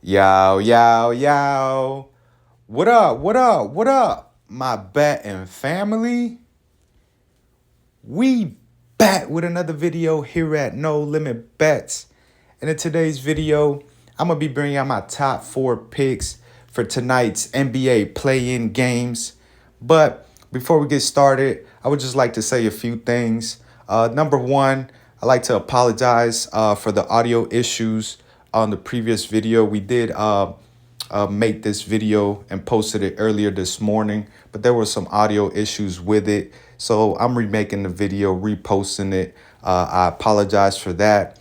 Yo, yo, yo. What up? What up? What up? My betting family. We back with another video here at No Limit Bets. And in today's video, I'm going to be bringing out my top 4 picks for tonight's NBA play-in games. But before we get started, I would just like to say a few things. Number one, I'd like to apologize for the audio issues on the previous video. We did make this video and posted it earlier this morning, but there were some audio issues with it. So I'm remaking the video, reposting it. I apologize for that.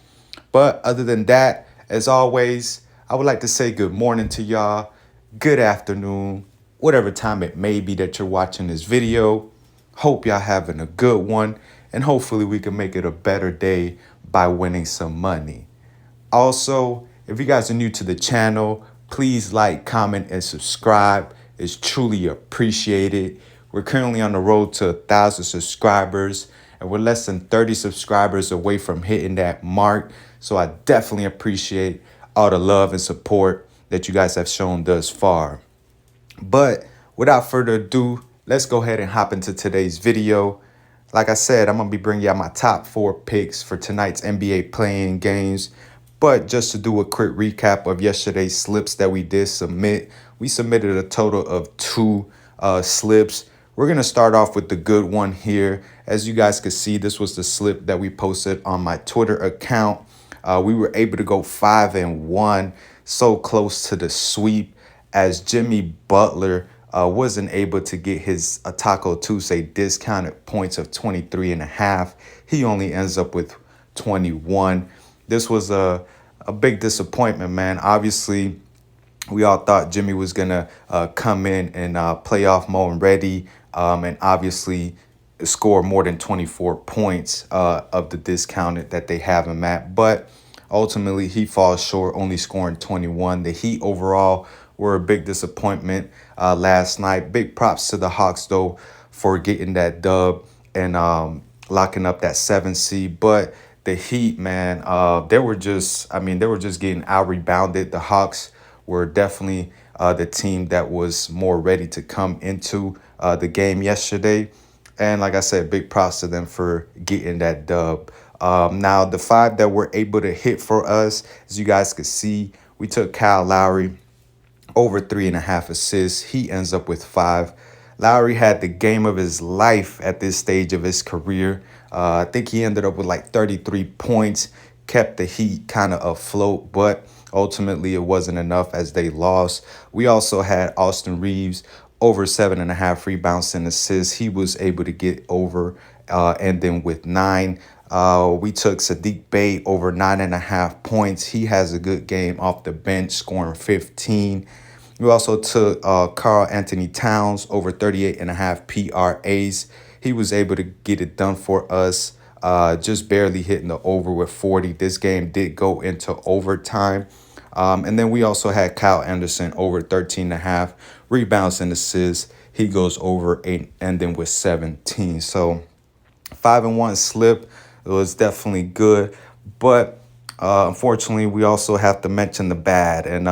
But other than that, as always, I would like to say good morning to y'all, good afternoon, whatever time it may be that you're watching this video. Hope y'all having a good one, and hopefully we can make it a better day by winning some money. Also, if you guys are new to the channel, please like, comment, and subscribe. It's truly appreciated. We're currently on the road to 1,000 subscribers, and we're less than 30 subscribers away from hitting that mark. So I definitely appreciate all the love and support that you guys have shown thus far. But without further ado, let's go ahead and hop into today's video. Like I said, I'm going to be bringing out my top 4 picks for tonight's NBA play-in games. But just to do a quick recap of yesterday's slips that we did submit, we submitted a total of 2 slips. We're going to start off with the good one here. As you guys can see, this was the slip that we posted on my Twitter account. We were able to go 5-1, so close to the sweep, as Jimmy Butler wasn't able to get his Taco Tuesday discounted points of 23.5. He only ends up with 21. This was a big disappointment, man. Obviously, we all thought Jimmy was going to come in and playoff mode ready and obviously score more than 24 points of the discounted that they have him at. But ultimately, he falls short, only scoring 21. The Heat overall were a big disappointment last night. Big props to the Hawks, though, for getting that dub and locking up that 7th seed. But the Heat, man, they were just getting out-rebounded. The Hawks were definitely the team that was more ready to come into the game yesterday. And like I said, big props to them for getting that dub. Now, the 5 that were able to hit for us, as you guys could see, we took Kyle Lowry over 3.5 assists. He ends up with 5. Lowry had the game of his life at this stage of his career. I think he ended up with like 33 points, kept the Heat kind of afloat, but ultimately it wasn't enough as they lost. We also had Austin Reeves over 7.5 rebounds and assists. He was able to get over ending with 9. We took Sadiq Bey over 9.5 points. He has a good game off the bench, scoring 15. We also took Karl Anthony Towns over 38.5 PRAs. He was able to get it done for us, just barely hitting the over with 40. This game did go into overtime. And then we also had Kyle Anderson over 13.5 rebounds and assists. He goes over 8, ending with 17. So 5-1 slip. It was definitely good. But unfortunately, we also have to mention the bad. And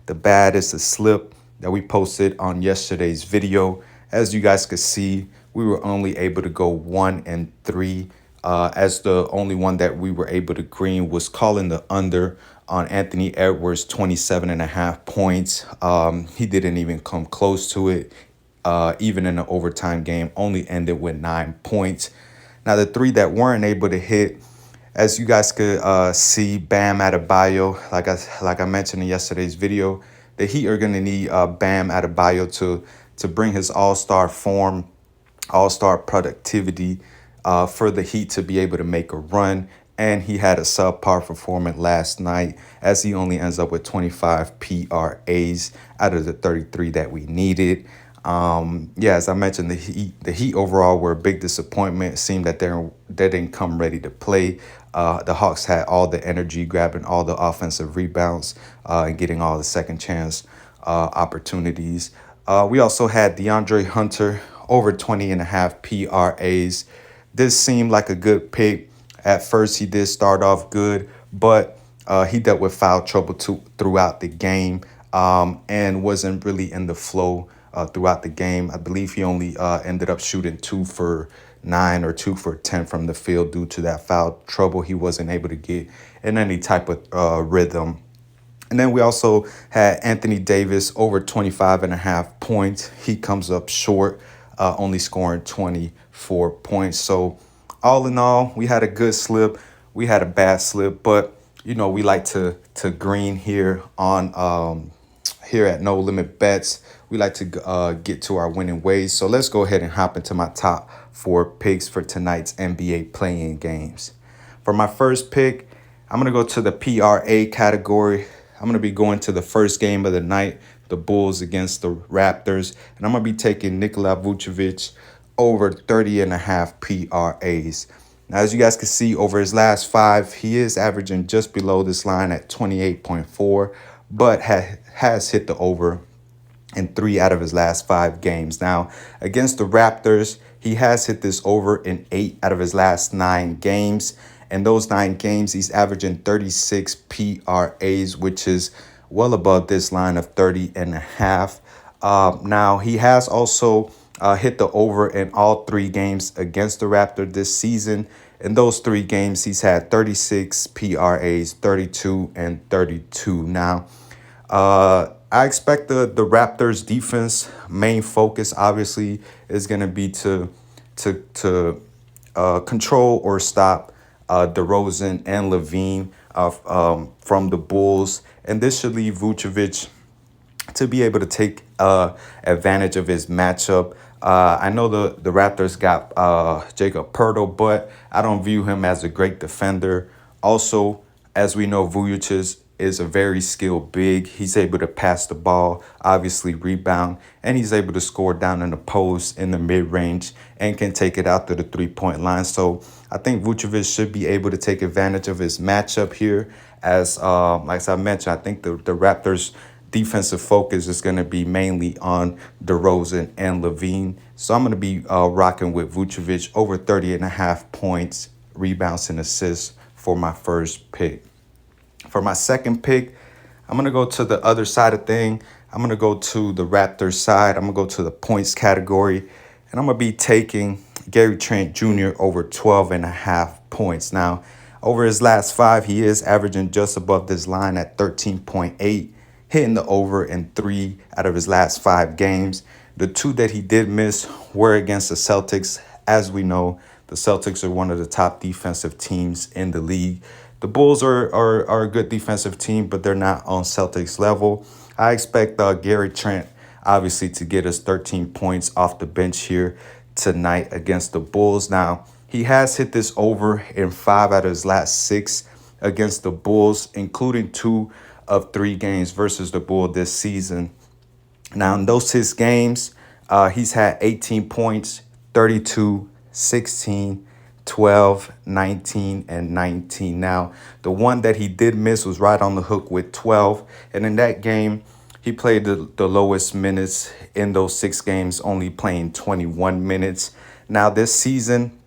the bad is the slip that we posted on yesterday's video. As you guys could see, we were only able to go 1-3. As the only one that we were able to green was calling the under on Anthony Edwards, 27.5 points. He didn't even come close to it. Even in the overtime game, only ended with 9 points. Now, the 3 that weren't able to hit, as you guys could see, Bam Adebayo, like I mentioned in yesterday's video, the Heat are going to need Bam Adebayo to bring his all-star form, all-star productivity for the Heat to be able to make a run. And he had a subpar performance last night, as he only ends up with 25 PRAs out of the 33 that we needed. As I mentioned, the Heat overall were a big disappointment. It seemed that they didn't come ready to play. The Hawks had all the energy, grabbing all the offensive rebounds and getting all the second chance opportunities. We also had DeAndre Hunter over 20.5 PRAs. This seemed like a good pick. At first, he did start off good, but He dealt with foul trouble throughout the game, and wasn't really in the flow throughout the game. I believe he only ended up shooting 2 for 9 or 2 for 10 from the field due to that foul trouble. He wasn't able to get in any type of rhythm. And then we also had Anthony Davis over 25.5 points. He comes up short, only scoring 24 points. So all in all, we had a good slip. We had a bad slip, but we like to green here on here at No Limit Bets. We like to get to our winning ways. So let's go ahead and hop into my top 4 picks for tonight's NBA play-in games. For my first pick, I'm going to go to the PRA category. I'm going to be going to the first game of the night, the Bulls against the Raptors. And I'm going to be taking Nikola Vucevic over 30.5 PRAs. Now, as you guys can see, over his last 5, he is averaging just below this line at 28.4, but has hit the over in 3 out of his last 5 games. Now, against the Raptors, he has hit this over in 8 out of his last 9 games. And those 9 games, he's averaging 36 PRAs, which is well above this line of 30.5. Now, he has also hit the over in all 3 games against the Raptors this season. In those 3 games, he's had 36 PRAs, 32, and 32. Now, I expect the Raptors defense main focus obviously is going to be to control or stop DeRozan and Levine from the Bulls, and this should leave Vucevic to be able to take advantage of his matchup. I know the Raptors got Jacob Poeltl, but I don't view him as a great defender. Also, as we know, Vucevic is a very skilled big. He's able to pass the ball, obviously rebound, and he's able to score down in the post in the mid-range and can take it out to the three-point line. So I think Vucevic should be able to take advantage of his matchup here. As like I mentioned, I think the Raptors' defensive focus is going to be mainly on DeRozan and Levine. So I'm going to be rocking with Vucevic over 30.5 points, rebounds, and assists for my first pick. For my second pick, I'm going to go to the other side of thing. I'm going to go to the Raptors side. I'm going to go to the points category. And I'm going to be taking Gary Trent Jr. over 12.5 points. Now, over his last 5, he is averaging just above this line at 13.8, hitting the over in 3 out of his last 5 games. The 2 that he did miss were against the Celtics. As we know, the Celtics are one of the top defensive teams in the league. The Bulls are a good defensive team, but they're not on Celtics level. I expect Gary Trent, obviously, to get us 13 points off the bench here tonight against the Bulls. Now, he has hit this over in 5 out of his last 6 against the Bulls, including 2 of 3 games versus the Bulls this season. Now, in those 6 games, he's had 18 points, 32, 16, 12, 19, and 19. Now, the one that he did miss was right on the hook with 12. And in that game, he played the lowest minutes in those 6 games, only playing 21 minutes. Now, this season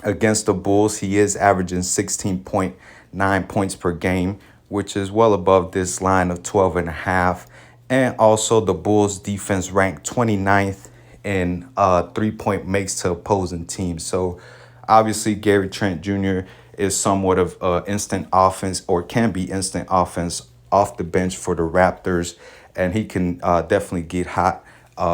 against the Bulls, he is averaging 16.9 points per game, which is well above this line of 12.5. And also, the Bulls defense ranked 29th in 3-point makes to opposing teams. So, obviously, Gary Trent Jr. is somewhat of instant offense, or can be instant offense off the bench for the Raptors. And he can definitely get hot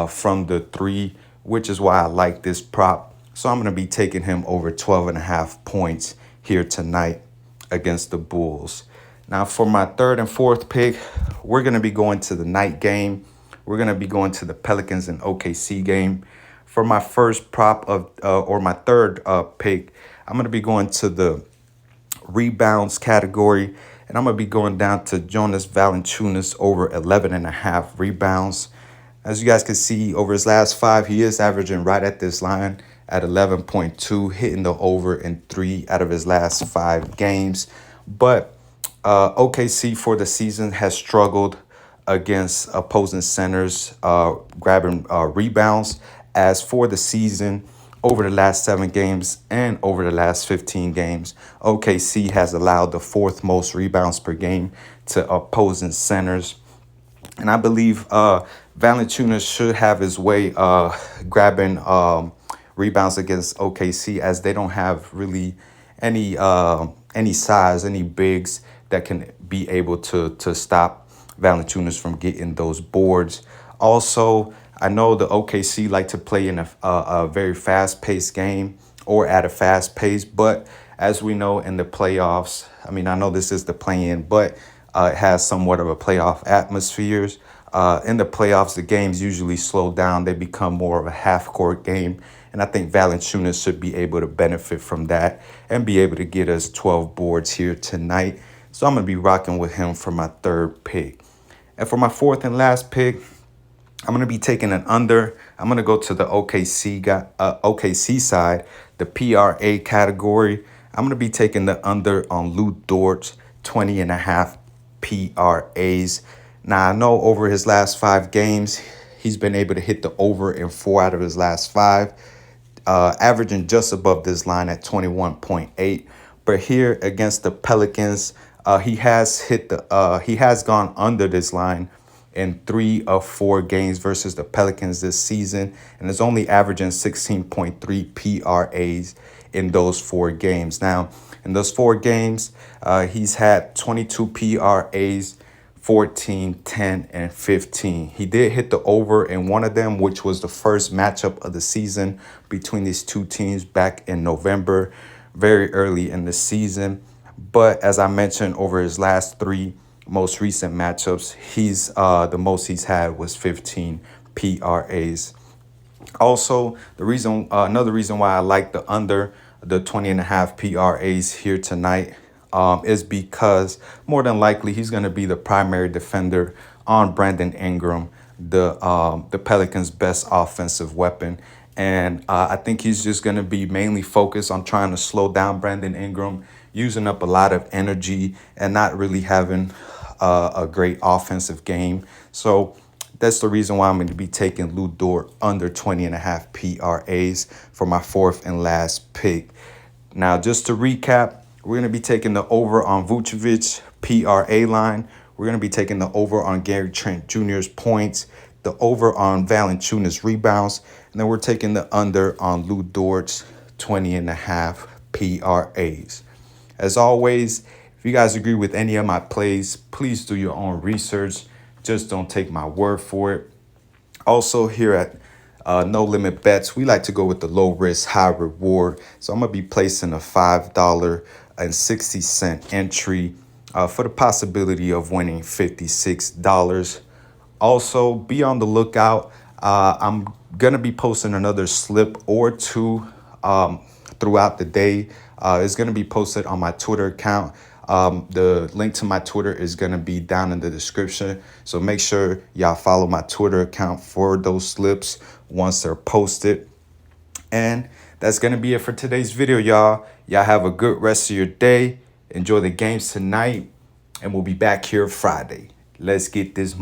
from the 3, which is why I like this prop. So I'm going to be taking him over 12.5 points here tonight against the Bulls. Now, for my third and fourth pick, we're going to be going to the night game. We're going to be going to the Pelicans and OKC game. For my first prop or my third pick, I'm going to be going to the rebounds category, and I'm going to be going down to Jonas Valanciunas over 11.5 rebounds. As you guys can see, over his last 5, he is averaging right at this line at 11.2, hitting the over in 3 out of his last 5 games. But OKC for the season has struggled against opposing centers grabbing rebounds. As for the season, over the last 7 games and over the last 15 games, OKC has allowed the fourth most rebounds per game to opposing centers. And I believe Valanciunas should have his way grabbing rebounds against OKC, as they don't have really any size, any bigs that can be able to stop Valanciunas from getting those boards. Also, I know the OKC like to play in a very fast-paced game or at a fast pace, but as we know in the playoffs, I mean, I know this is the play-in, but it has somewhat of a playoff atmospheres. In the playoffs, the games usually slow down. They become more of a half-court game, and I think Valanciunas should be able to benefit from that and be able to get us 12 boards here tonight. So I'm going to be rocking with him for my third pick. And for my fourth and last pick, I'm going to be taking an under. I'm going to go to the OKC side, the PRA category. I'm going to be taking the under on Lou Dort's 20.5 PRAs. Now, I know over his last 5 games, he's been able to hit the over in 4 out of his last 5, averaging just above this line at 21.8. But here against the Pelicans, he has gone under this line in 3 of 4 games versus the Pelicans this season, and is only averaging 16.3 PRAs in those 4 games. Now, in those 4 games, he's had 22 PRAs, 14, 10, and 15. He did hit the over in one of them, which was the first matchup of the season between these two teams back in November, very early in the season. But as I mentioned, over his last 3 most recent matchups, he's the most he's had was 15 PRAs. Also, another reason why I like the under the 20.5 PRAs here tonight is because more than likely he's going to be the primary defender on Brandon Ingram, the Pelicans' best offensive weapon. And I think he's just going to be mainly focused on trying to slow down Brandon Ingram, using up a lot of energy and not really having a great offensive game. So that's the reason why I'm going to be taking Lou Dort under 20.5 PRAs for my fourth and last pick. Now, just to recap, we're going to be taking the over on Vucevic PRA line. We're going to be taking the over on Gary Trent Jr.'s points, the over on Valanciunas rebounds, and then we're taking the under on Lou Dort's 20.5 PRAs. As always, if you guys agree with any of my plays, please do your own research. Just don't take my word for it. Also, here at No Limit Bets, we like to go with the low risk, high reward. So I'm going to be placing a $5.60 entry for the possibility of winning $56. Also, be on the lookout. I'm going to be posting another slip or two throughout the day. It's going to be posted on my Twitter account. The link to my Twitter is going to be down in the description. So make sure y'all follow my Twitter account for those slips once they're posted. And that's going to be it for today's video, y'all. Y'all have a good rest of your day. Enjoy the games tonight. And we'll be back here Friday. Let's get this